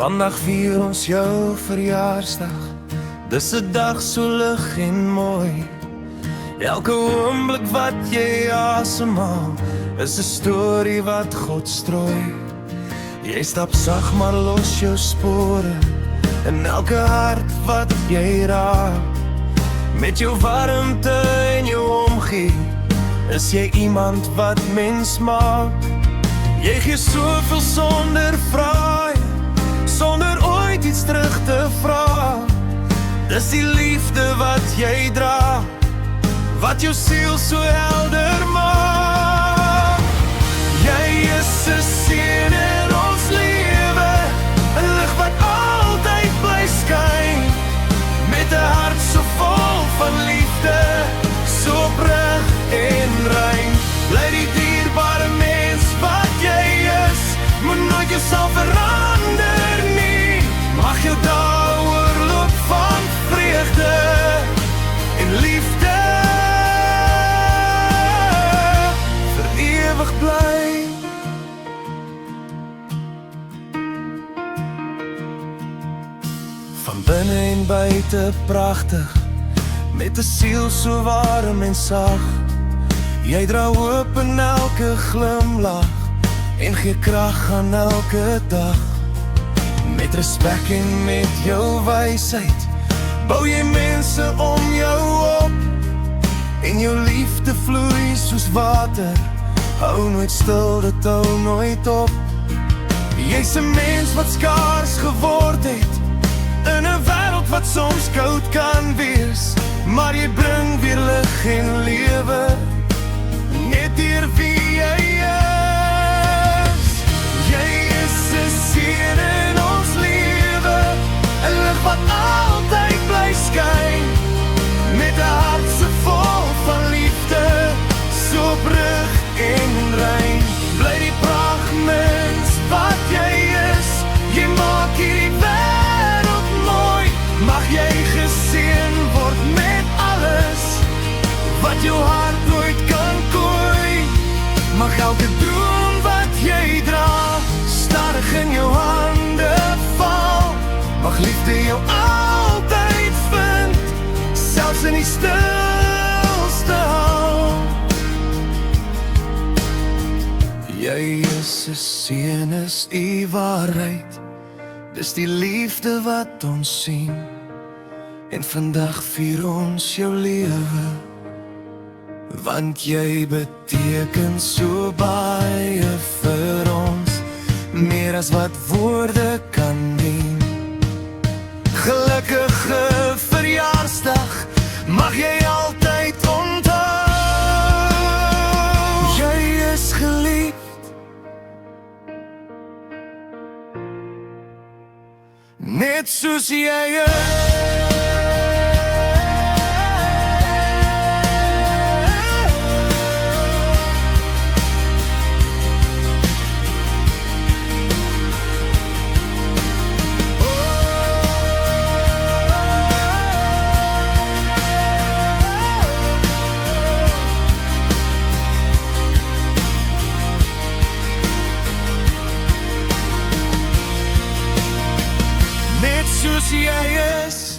Vandag vier ons jou verjaarsdag. Dis 'n dag so lig en mooi. Elke oomblik wat jy asemhaal is 'n storie wat God strooi. Jy stap sag maar los jou spore in elke hart wat jy raak. Met jou warmte en jou omgee is jy iemand wat mens maak. Jy gee soveel sonder vrae, sonder ooit iets terug te vra. Dis die liefde wat jy dra, wat jou siel so helder maak. Jy is 'n seën in ons lewe, 'n lig wat altyd bly skyn. Met 'n hart so vol van liefde, so oprig en rein. Bly die dierbare mens wat jy is, moet nooit jouself verander nie. Mag jou dae oorloop van vreugde en liefde, vir ewig bly. Van binne en buite pragtig, met 'n siel so warm en sag. Jy dra hoop in elke glimlach en gee krag aan elke dag. Met respek en met jou wysheid bou jy mense om jou op. En jou liefde vloei soos water, hou nooit stil, dit hou nooit op. Jy's 'n mens wat skaars geword het in 'n wêreld wat soms koud kan wees, maar jy bring weer lig en lewe, net deur wie jy is. Jy is 'n seën in ons lewe, 'n lig wat altyd bly skyn. Met 'n hart so vol van liefde, so oprig en rein. Bly die pragtmens wat jy is, jy maak hierdie wêreld mooi. Mag jy geseën word met alles wat jou hart nooit kan kooi. Mag elke droom wat jy dra stadig in jou hande val. Mag liefde jou altyd vind, selfs in die stilste hal. Jy is 'n seën, is die waarheid. Dis die liefde wat ons sien. En vandag vier ons jou lewe, want jy beteken so baie vir ons, meer as wat woorde kan dien. Gelukkige verjaarsdag, mag jy altyd onthou. Jy is geliefd, net soos jy is. Net soos jy is.